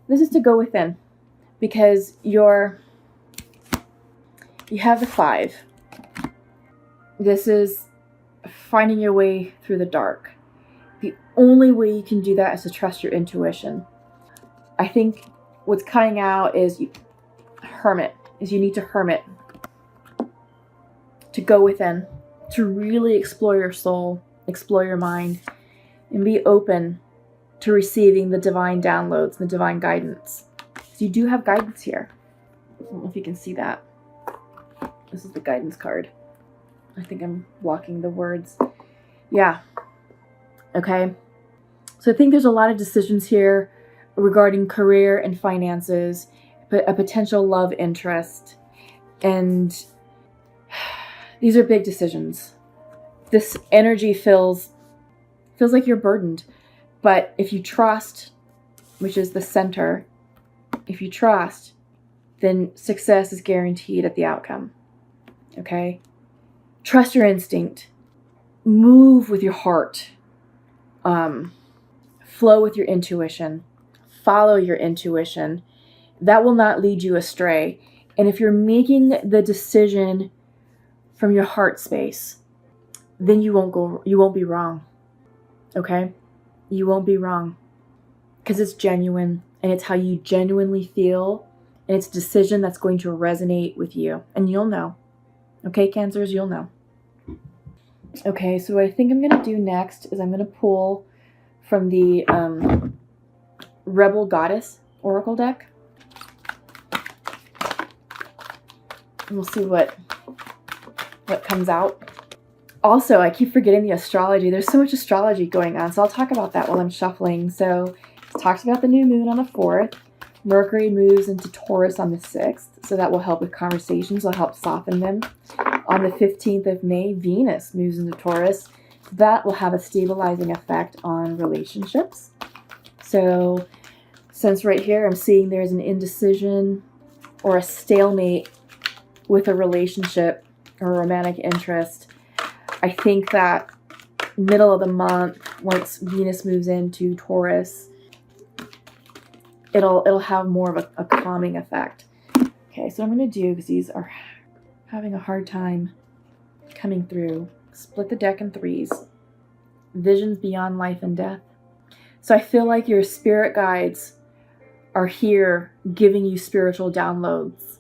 This is to go within, because you have the 5. This is finding your way through the dark. The only way you can do that is to trust your intuition. I think what's coming out is you need to hermit, to go within, to really explore your soul, explore your mind, and be open to receiving the divine downloads, the divine guidance. So you do have guidance here. I don't know if you can see that. This is the guidance card. I think I'm blocking the words. Yeah. Okay. So I think there's a lot of decisions here regarding career and finances, but a potential love interest. And these are big decisions. This energy feels like you're burdened. But if you trust, which is the center, if you trust, then success is guaranteed at the outcome. Okay? Trust your instinct. Move with your heart. Flow with your intuition. Follow your intuition. That will not lead you astray. And if you're making the decision from your heart space, then you won't be wrong. Okay? You won't be wrong. Because it's genuine, and it's how you genuinely feel, and it's a decision that's going to resonate with you. And you'll know. Okay, Cancers, you'll know. Okay, so what I think I'm going to do next is I'm going to pull from the Rebel Goddess Oracle deck. And we'll see what comes out. Also, I keep forgetting the astrology. There's so much astrology going on, so I'll talk about that while I'm shuffling. So it talks about the new moon on the 4th. Mercury moves into Taurus on the 6th, so that will help with conversations. It'll help soften them. On the 15th of May, Venus moves into Taurus. That will have a stabilizing effect on relationships. So since right here I'm seeing there's an indecision or a stalemate with a relationship or a romantic interest, I think that middle of the month, once Venus moves into Taurus, it'll have more of a calming effect. Okay, so what I'm going to do, because these are having a hard time coming through, split the deck in 3s. Visions beyond life and death. So I feel like your spirit guides are here giving you spiritual downloads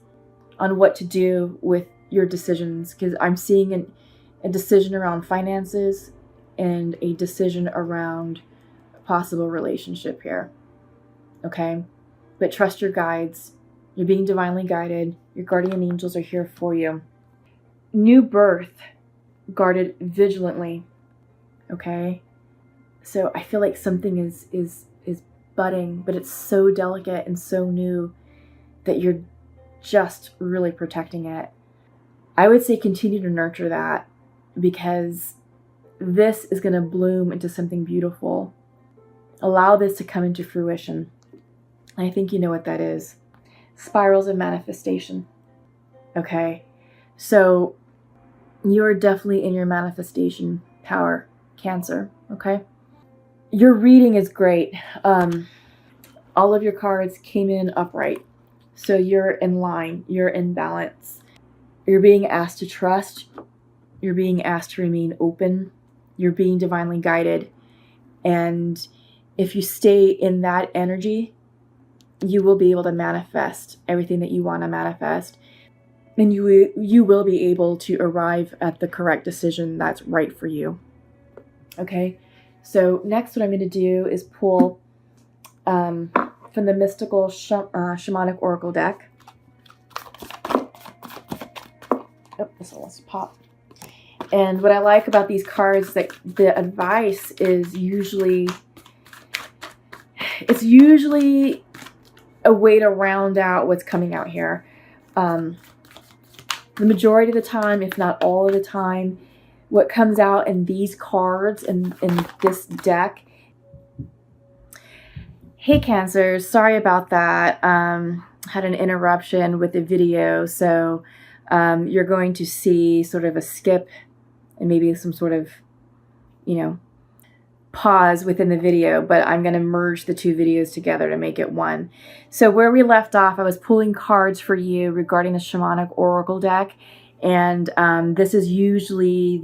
on what to do with your decisions, because I'm seeing a decision around finances and a decision around a possible relationship here. Okay? But trust your guides. You're being divinely guided. Your guardian angels are here for you. New birth, guarded vigilantly. Okay? So I feel like something is budding, but it's so delicate and so new that you're just really protecting it. I would say continue to nurture that, because this is going to bloom into something beautiful. Allow this to come into fruition. I think you know what that is. Spirals of manifestation. Okay? So you're definitely in your manifestation power, Cancer. Okay? Your reading is great. All of your cards came in upright. So you're in line. You're in balance. You're being asked to trust. You're being asked to remain open. You're being divinely guided. And if you stay in that energy, you will be able to manifest everything that you want to manifest. And you will be able to arrive at the correct decision that's right for you. Okay? So next what I'm going to do is pull from the Mystical Shamanic Oracle deck. Oh, this one wants to pop. And what I like about these cards is that the advice is usually a way to round out what's coming out here. The majority of the time, if not all of the time, what comes out in these cards in this deck. Hey Cancers, sorry about that. Had an interruption with the video, so you're going to see sort of a skip and maybe some sort of, pause within the video, but I'm going to merge the two videos together to make it one. So where we left off, I was pulling cards for you regarding the Shamanic Oracle deck, and this is usually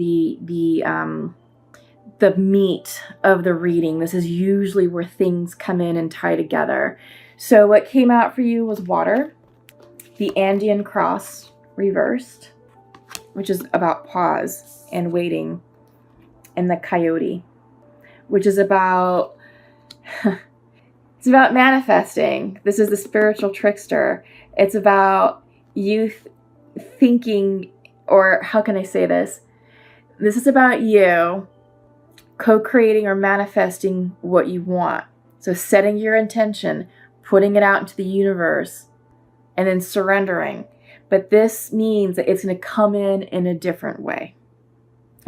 the meat of the reading. This is usually where things come in and tie together. So what came out for you was water, the Andean cross reversed, which is about pause and waiting, and the coyote, which is about it's about manifesting. This is the spiritual trickster. It's about you thinking, or how can I say this? This is about you co-creating or manifesting what you want. So setting your intention, putting it out into the universe, and then surrendering. But this means that it's going to come in a different way.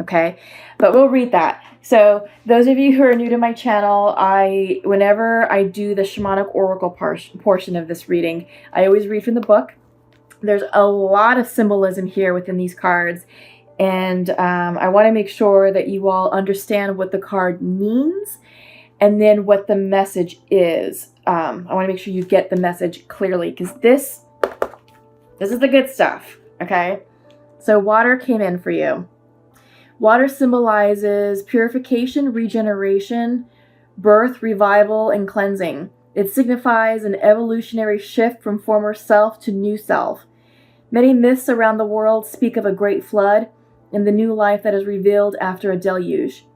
Okay? But we'll read that. So those of you who are new to my channel, whenever I do the Shamanic Oracle portion of this reading, I always read from the book. There's a lot of symbolism here within these cards. And I want to make sure that you all understand what the card means and then what the message is. I want to make sure you get the message clearly, because this is the good stuff, okay? So water came in for you. Water symbolizes purification, regeneration, birth, revival, and cleansing. It signifies an evolutionary shift from former self to new self. Many myths around the world speak of a great flood and the new life that is revealed after a deluge.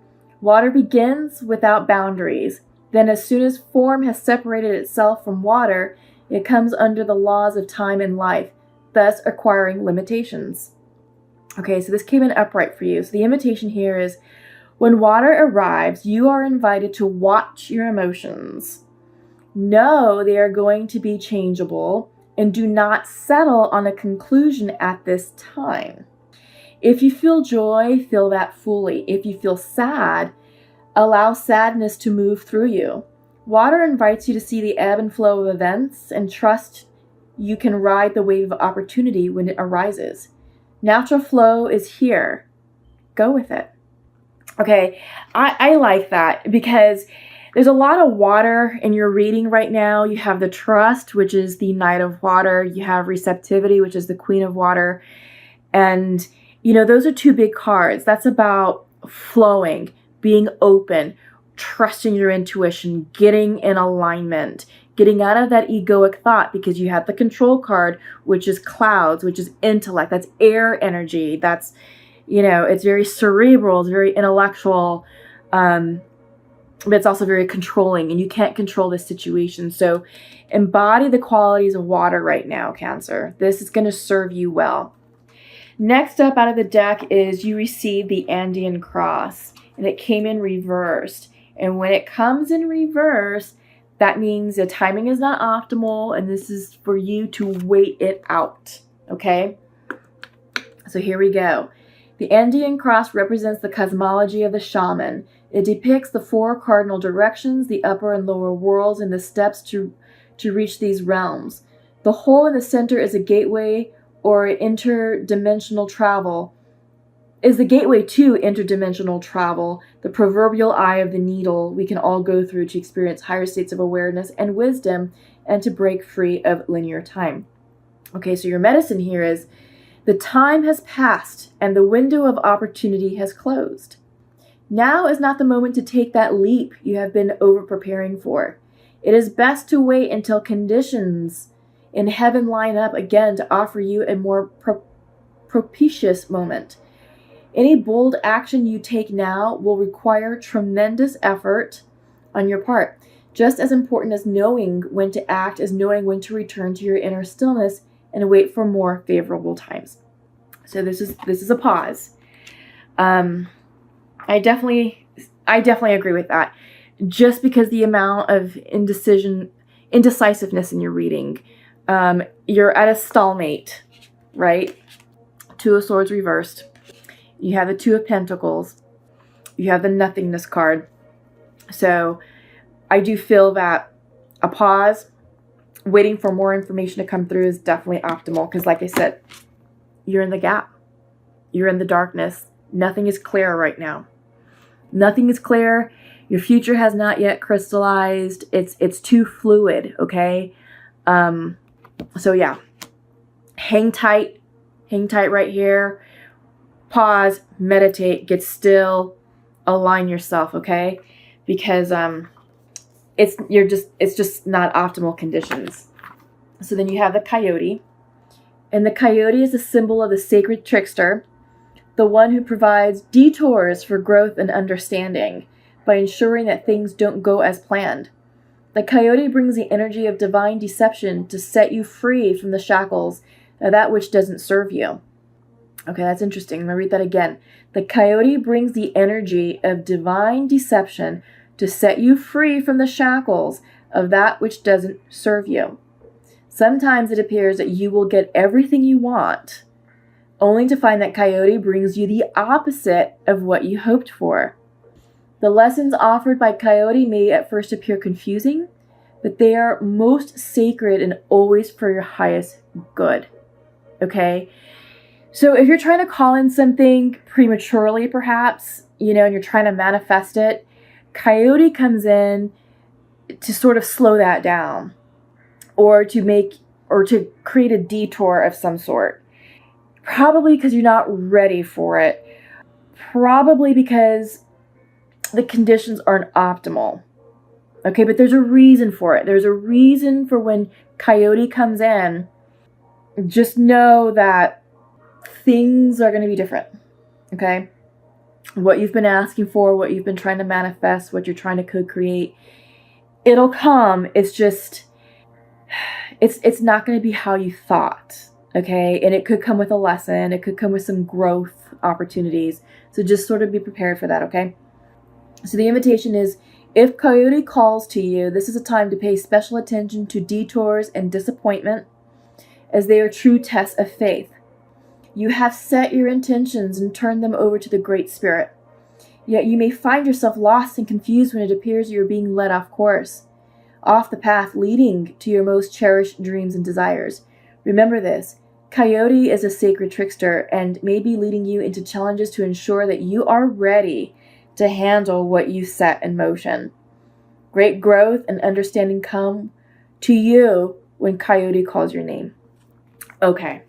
Water begins without boundaries. Then as soon as form has separated itself from water, it comes under the laws of time and life, thus acquiring limitations. Okay, so this came in upright for you. So the invitation here is, when water arrives, you are invited to watch your emotions. Know they are going to be changeable, and do not settle on a conclusion at this time. If you feel joy, feel that fully. If you feel sad, allow sadness to move through you. Water invites you to see the ebb and flow of events and trust you can ride the wave of opportunity when it arises. Natural flow is here. Go with it. Okay, I like that because there's a lot of water in your reading right now. You have the Trust, which is the Knight of Water. You have Receptivity, which is the Queen of Water. And you know, those are two big cards. That's about flowing, being open, trusting your intuition, getting in alignment, getting out of that egoic thought, because you have the Control card, which is clouds, which is intellect. That's air energy. That's, you know, it's very cerebral, it's very intellectual, but it's also very controlling, and you can't control this situation. So embody the qualities of water right now, Cancer. This is going to serve you well. Next up out of the deck is you receive the Andean cross, and it came in reversed. And when it comes in reverse, that means the timing is not optimal, and this is for you to wait it out, okay? So here we go. The Andean cross represents the cosmology of the shaman. It depicts the four cardinal directions, the upper and lower worlds, and the steps to reach these realms. The hole in the center is a gateway or interdimensional travel, is the gateway to interdimensional travel, the proverbial eye of the needle we can all go through to experience higher states of awareness and wisdom and to break free of linear time. Okay, so your medicine here is, the time has passed and the window of opportunity has closed. Now is not the moment to take that leap you have been over-preparing for. It is best to wait until conditions in heaven line up again to offer you a more propitious moment. Any bold action you take now will require tremendous effort on your part. Just as important as knowing when to act is knowing when to return to your inner stillness and wait for more favorable times. So this is a pause. I definitely agree with that. Just because the amount of indecisiveness in your reading, you're at a stalemate, right? Two of Swords reversed. You have the Two of Pentacles. You have the Nothingness card. So I do feel that a pause, waiting for more information to come through, is definitely optimal. Because like I said, you're in the gap. You're in the darkness. Nothing is clear right now. Nothing is clear. Your future has not yet crystallized. It's too fluid, okay? So yeah, hang tight right here. Pause, meditate, get still, align yourself, okay? Because it's just not optimal conditions. So then you have the coyote, and the coyote is a symbol of the sacred trickster, the one who provides detours for growth and understanding by ensuring that things don't go as planned. The coyote brings the energy of divine deception to set you free from the shackles of that which doesn't serve you. Okay, that's interesting. I'm going to read that again. The coyote brings the energy of divine deception to set you free from the shackles of that which doesn't serve you. Sometimes it appears that you will get everything you want, only to find that coyote brings you the opposite of what you hoped for. The lessons offered by coyote may at first appear confusing, but they are most sacred and always for your highest good. Okay? So if you're trying to call in something prematurely, perhaps, and you're trying to manifest it, coyote comes in to sort of slow that down, or to create a detour of some sort. Probably because you're not ready for it. Probably because the conditions aren't optimal. Okay, but there's a reason for it. There's a reason for when coyote comes in. Just know that things are going to be different. Okay? What you've been asking for, what you've been trying to manifest, what you're trying to co-create, it'll come. It's just, it's not going to be how you thought. Okay? And it could come with a lesson. It could come with some growth opportunities. So just sort of be prepared for that, okay? So the invitation is, if coyote calls to you, this is a time to pay special attention to detours and disappointment, as they are true tests of faith. You have set your intentions and turned them over to the Great Spirit. Yet you may find yourself lost and confused when it appears you are being led off course, off the path leading to your most cherished dreams and desires. Remember this, coyote is a sacred trickster and may be leading you into challenges to ensure that you are ready to handle what you set in motion. Great growth and understanding come to you when coyote calls your name. Okay,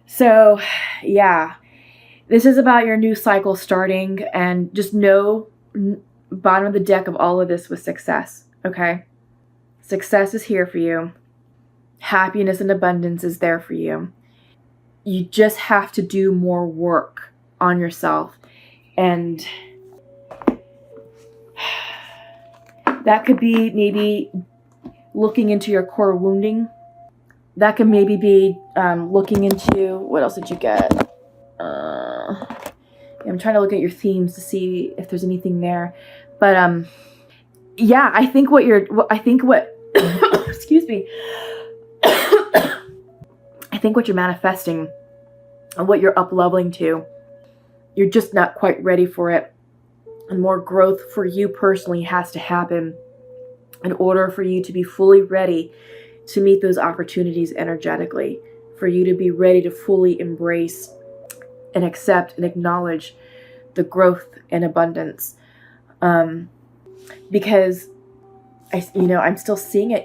so yeah, this is about your new cycle starting, and just know, bottom of the deck of all of this was success, okay? Success is here for you. Happiness and abundance is there for you. You just have to do more work on yourself, and that could be maybe looking into your core wounding. That could maybe be looking into, what else did you get? I'm trying to look at your themes to see if there's anything there. But yeah, I think what excuse me. I think what you're manifesting and what you're up-leveling to, you're just not quite ready for it. And more growth for you personally has to happen in order for you to be fully ready to meet those opportunities energetically, for you to be ready to fully embrace and accept and acknowledge the growth and abundance. Because I'm still seeing it,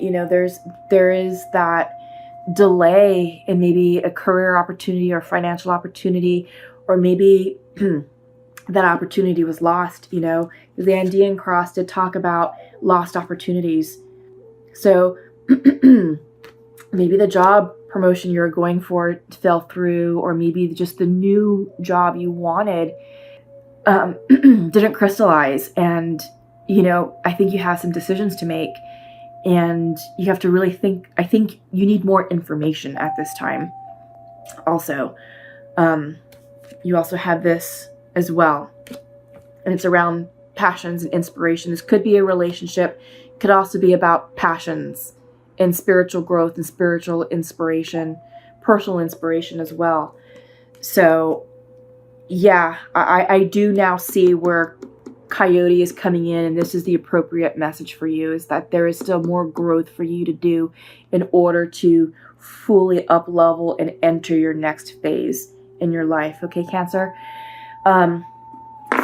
there is that delay in maybe a career opportunity or financial opportunity, or maybe that opportunity was lost. The Andean cross did talk about lost opportunities. So maybe the job promotion you're going for fell through, or maybe just the new job you wanted didn't crystallize. And, I think you have some decisions to make, and you have to really think. I think you need more information at this time. Also, you also have this as well, and it's around passions and inspiration. This could be a relationship. It could also be about passions and spiritual growth and spiritual inspiration, personal inspiration as well. So yeah, I do now see where coyote is coming in, and this is the appropriate message for you, is that there is still more growth for you to do in order to fully up level and enter your next phase in your life. Okay, Cancer?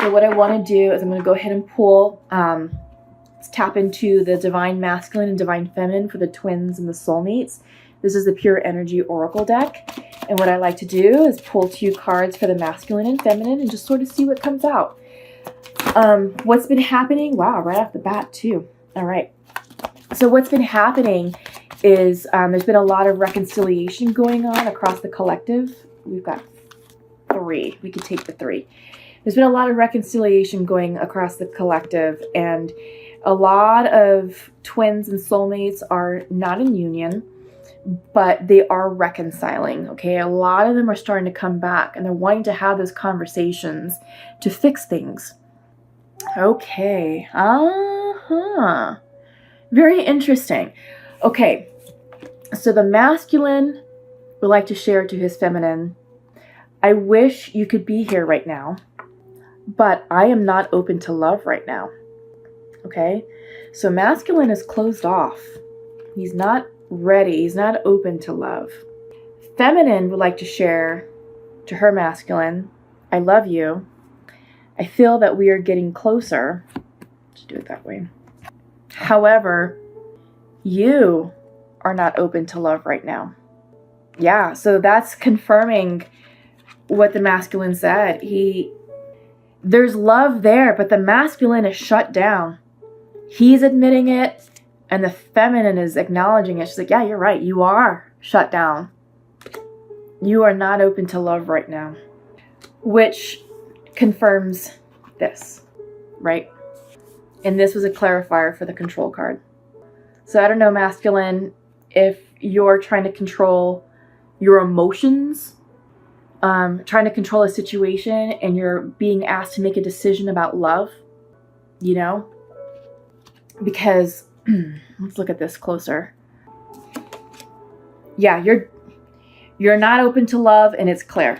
So what I want to do is I'm going to go ahead and pull, let's tap into the divine masculine and divine feminine for the twins and the soulmates. This is the Pure Energy Oracle deck. And what I like to do is pull 2 cards for the masculine and feminine and just sort of see what comes out. What's been happening? Wow, right off the bat too. All right. So what's been happening is there's been a lot of reconciliation going on across the collective. We've got 3. We could take the 3. There's been a lot of reconciliation going across the collective, and a lot of twins and soulmates are not in union, but they are reconciling, okay? A lot of them are starting to come back, and they're wanting to have those conversations to fix things. Okay. Very interesting. Okay. So the masculine would like to share to his feminine, I wish you could be here right now, but I am not open to love right now. Okay? So masculine is closed off. He's not ready. He's not open to love. Feminine would like to share to her masculine, I love you. I feel that we are getting closer. Let's do it that way. However, you are not open to love right now. Yeah, so that's confirming what the masculine said. There's love there, but the masculine is shut down. He's admitting it, and the feminine is acknowledging it. She's like, yeah, you're right. You are shut down. You are not open to love right now. Which confirms this, right? And this was a clarifier for the control card. So I don't know, masculine, if you're trying to control your emotions, trying to control a situation, and you're being asked to make a decision about love, you know? Because, let's look at this closer. Yeah, you're not open to love, and it's clear.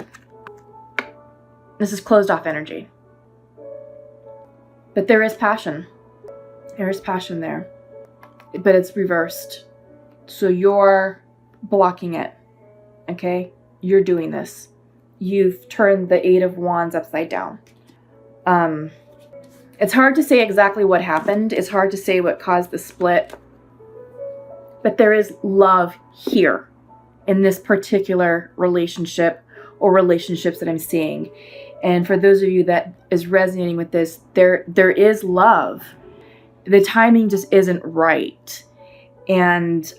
This is closed off energy. But there is passion. There is passion there. But it's reversed. So you're blocking it. Okay? You're doing this. You've turned the 8 of Wands upside down. It's hard to say exactly what happened. It's hard to say what caused the split. But there is love here in this particular relationship or relationships that I'm seeing. And for those of you that is resonating with this, there is love. The timing just isn't right. And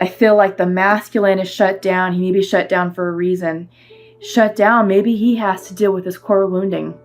I feel like the masculine is shut down. He may be shut down for a reason. Shut down. Maybe he has to deal with his core wounding.